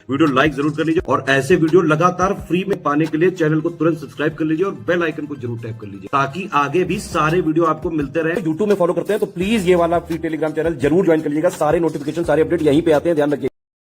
Video like जरूर कर लीजिए और ऐसे वीडियो लगातार फ्री में पाने के लिए चैनल को तुरंत सब्सक्राइब कर लीजिए और बेल आइकन को जरूर टैप कर लीजिए ताकि आगे भी सारे वीडियो आपको मिलते रहे। यूट्यूब में फॉलो करते हैं तो प्लीज ये वाला फ्री टेलीग्राम चैनल जरूर ज्वाइन कर लीजिएगा। सारे नोटिफिकेशन सारे अपडेट यहीं पे आते हैं, ध्यान रखिए।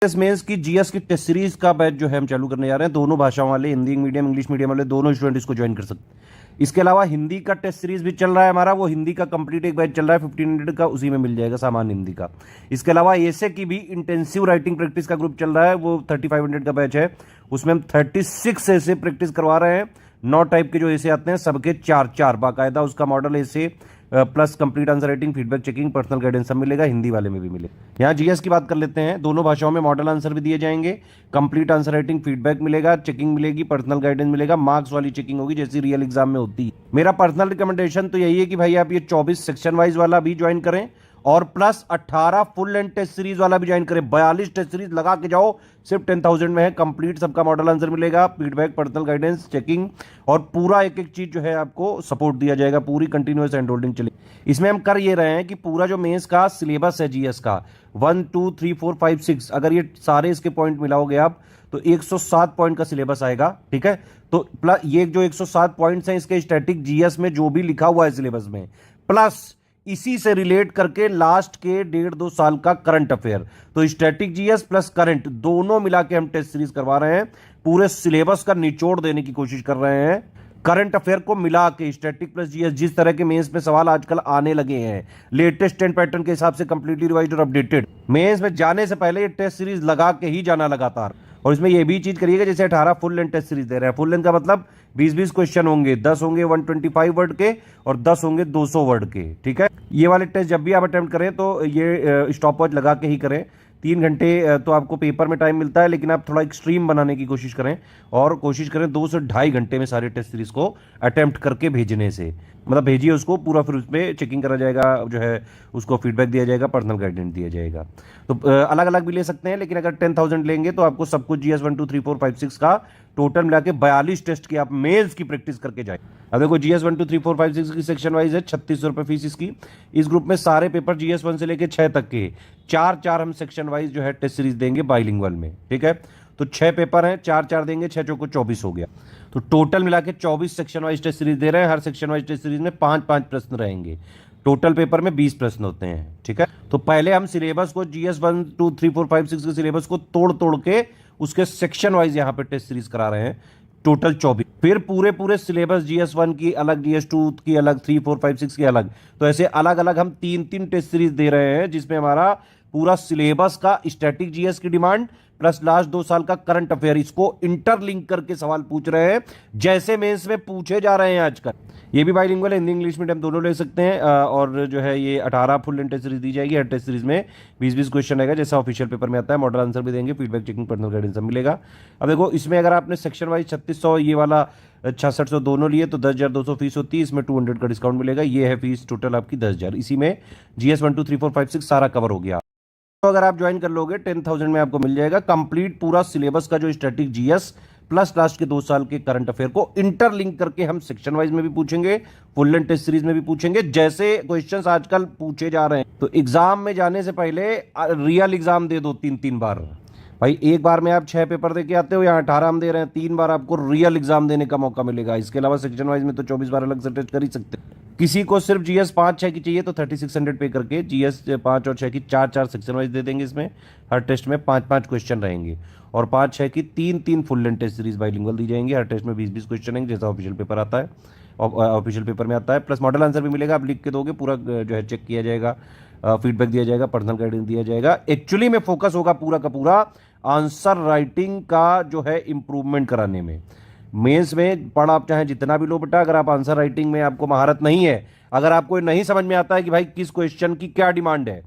मेंस की जीएस की टेस्ट सीरीज का बैच जो है हम चालू करने जा रहे हैं। दोनों भाषाओं वाले, हिंदी मीडियम इंग्लिश मीडियम वाले दोनों स्टूडेंट इसको ज्वाइन कर सकते हैं। इसके अलावा हिंदी का टेस्ट सीरीज भी चल रहा है हमारा, वो हिंदी का कंप्लीट एक बैच चल रहा है 1500 का, उसी में मिल जाएगा सामान्य हिंदी का। इसके अलावा ऐसे की भी इंटेंसिव राइटिंग प्रैक्टिस का ग्रुप चल रहा है, वो 3500 का बैच है। उसमें हम 36 ऐसे प्रैक्टिस करवा रहे हैं। 9 टाइप के जो ऐसे आते हैं सबके 4 बाकायदा उसका मॉडल ऐसे plus complete answer writing, feedback checking, personal guidance सब मिलेगा, हिंदी वाले में भी मिलेगा। यहाँ जीएस की बात कर लेते हैं। दोनों भाषाओं में मॉडल आंसर भी दिए जाएंगे, कंप्लीट आंसर राइटिंग, फीडबैक मिलेगा, चेकिंग मिलेगी, पर्सनल गाइडेंस मिलेगा, मार्क्स वाली चेकिंग होगी जैसी रियल एग्जाम में होती है। मेरा पर्सनल रिकमेंडेशन तो यही है कि भाई आप ये 24 सेक्शन वाइज वाला भी ज्वाइन करें और plus 18 full length test series वाला भी ज्वाइन करें। 42 टेस्ट सीरीज लगा के जाओ, सिर्फ 10,000 में है कंप्लीट, सबका मॉडल आंसर मिलेगा, फीडबैक, पर्सनल गाइडेंस, चेकिंग और पूरा एक एक चीज जो है आपको सपोर्ट दिया जाएगा, पूरी कंटिन्यूअस हैंड होल्डिंग चले। इसमें हम कर ये रहे हैं कि पूरा जो मेंस का सिलेबस है जीएस का 1 2 3 4 5 6, अगर ये सारे इसके पॉइंट मिलाओगे आप तो 107 पॉइंट का सिलेबस आएगा। ठीक है, तो प्लस ये जो 107 पॉइंट्स हैं इसके स्टैटिक जीएस में जो भी लिखा हुआ है सिलेबस में, प्लस इसी से रिलेट करके लास्ट के 1.5-2 साल का करंट अफेयर, तो स्टैटिक जीएस प्लस करंट दोनों मिला के हम टेस्ट सीरीज करवा रहे हैं। पूरे सिलेबस का निचोड़ देने की कोशिश कर रहे हैं, करंट अफेयर को मिला के स्टैटिक प्लस जीएस। जिस तरह के मेंस में सवाल आजकल आने लगे हैं लेटेस्ट 10 पैटर्न के हिसाब से कंप्लीटली रिवाइज्ड और अपडेटेड, मेंस में जाने से पहले ये टेस्ट सीरीज लगा के ही जाना लगातार। और इसमें ये भी चीज करिएगा जैसे 18 फुल लेंथ टेस्ट सीरीज दे रहे हैं। फुल लेंथ का मतलब 20-20 क्वेश्चन होंगे, 10 होंगे 125 वर्ड के और 10 होंगे 200 वर्ड के। ठीक है, ये वाले टेस्ट जब भी आप अटेम्प्ट करें तो ये स्टॉप वॉच लगा के ही करें। 3 घंटे तो आपको पेपर में टाइम मिलता है, लेकिन आप थोड़ा एक्सट्रीम बनाने की कोशिश करें और कोशिश करें 2 से 2.5 घंटे में सारे टेस्ट सीरीज को अटेम्प्ट करके भेजने से, मतलब भेजिए उसको पूरा, फिर उसमें चेकिंग करा जाएगा, जो है उसको फीडबैक दिया जाएगा, पर्सनल गाइडेंस दिया जाएगा। तो अलग अलग भी ले सकते हैं, लेकिन अगर 10,000 लेंगे तो आपको सब कुछ जीएस 1 2 3 4 5 6 का टोटल मिला के 42 टेस्ट की आप मेल्स की प्रैक्टिस करके जाए। अब देखो जीएस 1 2 3 4 5 6 की सेक्शन वाइज है, 3600 रुपये फीस इसकी। इस ग्रुप में सारे पेपर जीएस 1 से लेके 6 तक के 4 हम सेक्शन वाइज जो है टेस्ट सीरीज देंगे बाइलिंगुअल में। ठीक है, तो 6 पेपर हैं, 4 देंगे, 6 चौको 24 हो गया। तो टोटल मिला के 24 सेक्शन वाइज टेस्ट सीरीज दे रहे हैं। हर सेक्शन वाइज टेस्ट सीरीज में 5 प्रश्न रहेंगे, टोटल पेपर में 20 प्रश्न होते हैं। ठीक है, तो पहले हम सिलेबस को जीएस 1 2 3 4 5 6 के सिलेबस को तोड़ के उसके सेक्शन वाइज यहां पे टेस्ट सीरीज करा रहे हैं, टोटल 24। फिर पूरे सिलेबस जीएस 1 की अलग, जीएस 2 की अलग, 3 4 5 6 की अलग, तो ऐसे अलग अलग हम 3 टेस्ट सीरीज दे रहे हैं, जिसमें हमारा पूरा सिलेबस का स्टैटिक जीएस की डिमांड प्लस लास्ट 2 साल का करंट अफेयर, इसको इंटरलिंक करके सवाल पूछ रहे हैं जैसे मेंस में पूछे जा रहे हैं आजकल। ये भी बाइलिंगुअल है, हिंदी इंग्लिश मीडियम दोनों ले सकते हैं। और जो है ये 18 फुल लेंथ टेस्ट सीरीज दी जाएगी। हर टेस्ट सीरीज में 20-20 क्वेश्चन रहेगा जैसा ऑफिशियल पेपर में आता है। मॉडल आंसर भी देंगे, फीडबैक चेकिंग, पर्सनल गाइडेंस सब मिलेगा। अब देखो इसमें अगर आपने सेक्शन वाइज 3600 ये वाला 6600 दोनों लिए तो 10,200 फीस होती है, इसमें 200 का डिस्काउंट मिलेगा। ये है फीस टोटल आपकी 10,000। इसी में जीएस 1 2 3 4 5 6 सारा कवर हो गया। तो अगर आप ज्वाइन कर लोगे 10,000 में आपको मिल जाएगा कंप्लीट पूरा सिलेबस का जो स्टैटिक जीएस प्लस लास्ट के 2 साल के करंट अफेयर को इंटरलिंक करके हम सेक्शन वाइज में भी पूछेंगे, फुल लेंथ टेस्ट सीरीज में भी पूछेंगे, जैसे क्वेश्चंस आजकल पूछे जा रहे हैं। तो एग्जाम में जाने से पहले रियल एग्जाम दे दो 3 बार। भाई एक बार में आप 6 पेपर दे के आते हो, यहाँ 18 हम दे रहे हैं, 3 बार आपको रियल एग्जाम देने का मौका मिलेगा। इसके अलावा सेक्शन वाइज में तो 24 बार अलग से टेस्ट कर ही सकते हैं। किसी को सिर्फ जीएस 5-6 की चाहिए तो 3600 पे करके जीएस 5 और 6 की 4 सेक्शन वाइज दे देंगे। इसमें हर टेस्ट में 5 क्वेश्चन रहेंगे और 5-6 की 3 full length test series bilingual दी जाएंगी। हर टेस्ट में 20-20 क्वेश्चन रहेंगे जैसा ऑफिशियल पेपर आता है, ऑफिशियल पेपर में आता है। प्लस मॉडल आंसर भी मिलेगा, आप लिख के दोगे, पूरा जो है चेक किया जाएगा, फीडबैक दिया जाएगा, पर्सनल गाइडेंस दिया जाएगा। एक्चुअली में फोकस होगा पूरा का पूरा आंसर राइटिंग का जो है इंप्रूवमेंट कराने में। मेंस में पढ़ आप चाहे जितना भी लो बेटा, अगर आप आंसर राइटिंग में आपको महारत नहीं है, अगर आपको नहीं समझ में आता है कि भाई किस क्वेश्चन की क्या डिमांड है,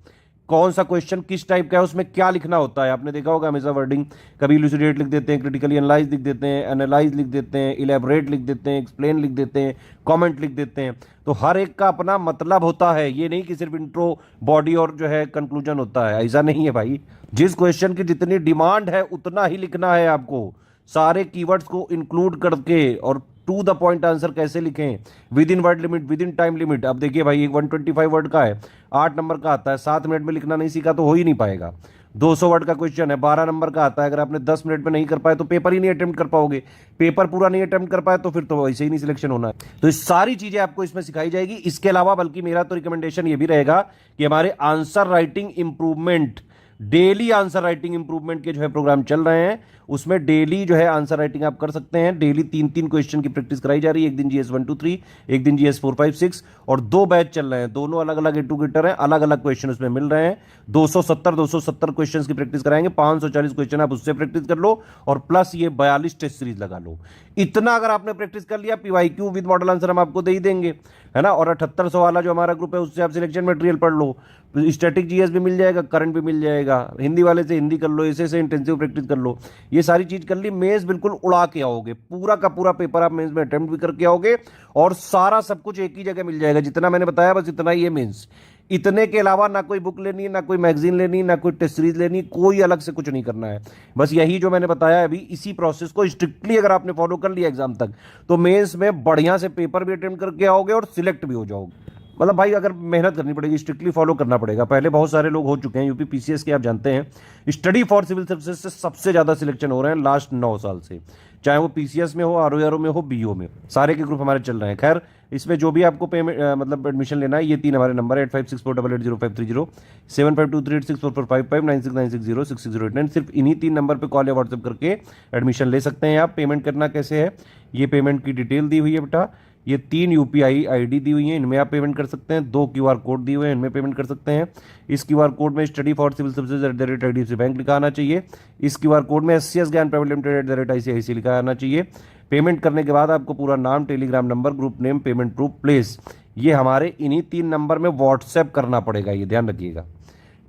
कौन सा क्वेश्चन किस टाइप का है, उसमें क्या लिखना होता है, आपने देखा होगा हमेशा वर्डिंग कभी इलुसिडेट लिख देते हैं, क्रिटिकली एनालाइज लिख देते हैं, एनालाइज लिख देते हैं, इलेबोरेट लिख देते हैं, एक्सप्लेन लिख देते हैं, कमेंट लिख देते हैं। तो हर एक का अपना मतलब होता है, ये नहीं कि सिर्फ इंट्रो, बॉडी और जो है कंक्लूजन होता है, ऐसा नहीं है भाई। जिस क्वेश्चन की जितनी डिमांड है उतना ही लिखना है आपको, सारे कीवर्ड्स को इंक्लूड करके। और टू द पॉइंट आंसर कैसे लिखें, with in word limit, with in time limit. अब देखिए भाई, एक 125 वर्ड का है, 8 नंबर का आता है, 7 मिनट में लिखना नहीं सीखा तो हो ही नहीं पाएगा। 200 वर्ड का क्वेश्चन है, 12 नंबर का आता है। अगर आपने 10 मिनट में नहीं कर पाए तो पेपर ही नहीं अटेम्प्ट कर पाओगे। पेपर पूरा नहीं अटेम्प्ट कर पाए तो फिर तो वैसे ही नहीं सिलेक्शन होना है। तो ये सारी चीजें आपको इसमें सिखाई जाएगी। इसके अलावा बल्कि मेरा तो रिकमेंडेशन ये भी रहेगा कि हमारे answer writing improvement, daily answer writing improvement के जो है प्रोग्राम चल रहे हैं, उसमें डेली जो है आंसर राइटिंग आप कर सकते हैं। डेली 3-3 क्वेश्चन की प्रैक्टिस कराई जा रही है। एक दिन जीएस 1 2 3, एक दिन जीएस 4 5 6, और 2 बैच चल रहे हैं। दोनों अलग अलग एटुगेटर हैं, अलग अलग क्वेश्चन उसमें मिल रहे हैं। 270 क्वेश्चन की प्रैक्टिस कराएंगे। 540 क्वेश्चन आप उससे प्रैक्टिस कर लो, और प्लस ये 42 टेस्ट सीरीज लगा लो। इतना अगर आपने प्रैक्टिस कर लिया, पीवाईक्यू विद मॉडल आंसर हम आपको दे ही देंगे, है ना। और 7800 वाला जो हमारा ग्रुप है, उससे आप सिलेक्शन मटेरियल पढ़ लो। स्टैटिक जीएस भी मिल जाएगा, करंट भी मिल जाएगा। हिंदी वाले से हिंदी कर लो, ऐसे से इंटेंसिव प्रैक्टिस कर लो। ये सारी चीज कर ली, मेंस बिल्कुल उड़ा के आओगे। पूरा का पूरा पेपर आप मेंस में अटेम्प्ट भी करके आओगे, और सारा सब कुछ एक ही जगह मिल जाएगा। जितना मैंने बताया बस इतना ही है मेंस। इतने के अलावा ना कोई बुक लेनी, ना कोई मैगजीन लेनी, ना कोई टेस्ट सीरीज लेनी, कोई अलग से कुछ नहीं करना है। बस यही जो मैंने बताया अभी, इसी प्रोसेस को स्ट्रिक्टली अगर आपने फॉलो कर लिया एग्जाम तक, तो मेंस में बढ़िया से पेपर भी अटेम्प्ट करके आओगे और सिलेक्ट भी हो जाओगे। मतलब भाई अगर मेहनत करनी पड़ेगी, स्ट्रिक्टली फॉलो करना पड़ेगा। पहले बहुत सारे लोग हो चुके हैं यूपी पीसीएस के, आप जानते हैं स्टडी फॉर सिविल सर्विसेज से सबसे ज्यादा सिलेक्शन हो रहे हैं लास्ट 9 साल से, चाहे वो पीसीएस में हो, आरओआरओ में हो, बीओ में, सारे के ग्रुप हमारे चल रहे हैं। खैर इसमें जो भी आपको पेमेंट मतलब एडमिशन लेना है, ये 3 हमारे नंबर है 8564880530, 7523864455, 9696066089। सिर्फ इन्हीं 3 नंबर पे कॉल या व्हाट्सएप करके एडमिशन ले सकते हैं आप। पेमेंट करना कैसे है, ये पेमेंट की डिटेल दी हुई है बेटा। ये 3 यूपीआई आईडी दी हुई है, इनमें आप पेमेंट कर सकते हैं। 2 क्यूआर कोड दिए हुए हैं, इनमें पेमेंट कर सकते हैं। इस क्यूआर कोड में study for civil services @IDFC bank लिखा आना चाहिए। इस क्यूआर कोड में SCS Gyan private limited @ICICI लिखा आना चाहिए। पेमेंट करने के बाद आपको पूरा नाम, Telegram number, group name, payment proof, place, ये हमारे इन्हीं 3 नंबर में व्हाट्सएप करना पड़ेगा, ये ध्यान रखिएगा,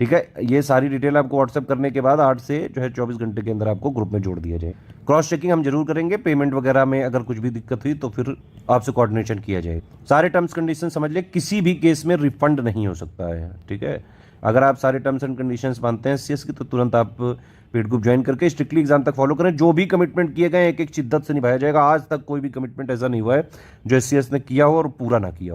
ठीक है। ये सारी डिटेल आपको व्हाट्सएप करने के बाद 8 से जो है 24 घंटे के अंदर आपको ग्रुप में जोड़ दिया जाए। क्रॉस चेकिंग हम जरूर करेंगे। पेमेंट वगैरह में अगर कुछ भी दिक्कत हुई तो फिर आपसे कोऑर्डिनेशन किया जाए। सारे टर्म्स कंडीशन समझ ले, किसी भी केस में रिफंड नहीं हो सकता है, ठीक है। अगर आप सारे टर्म्स एंड कंडीशंस मानते हैं सीएस की, तो तुरंत आप पेड ग्रुप ज्वाइन करके स्ट्रिक्टली एग्जाम तक फॉलो करें। जो भी कमिटमेंट किए गए एक एक शिद्दत से निभाया जाएगा। आज तक कोई भी कमिटमेंट ऐसा नहीं हुआ है जो एससीएस ने किया हो और पूरा ना किया हो।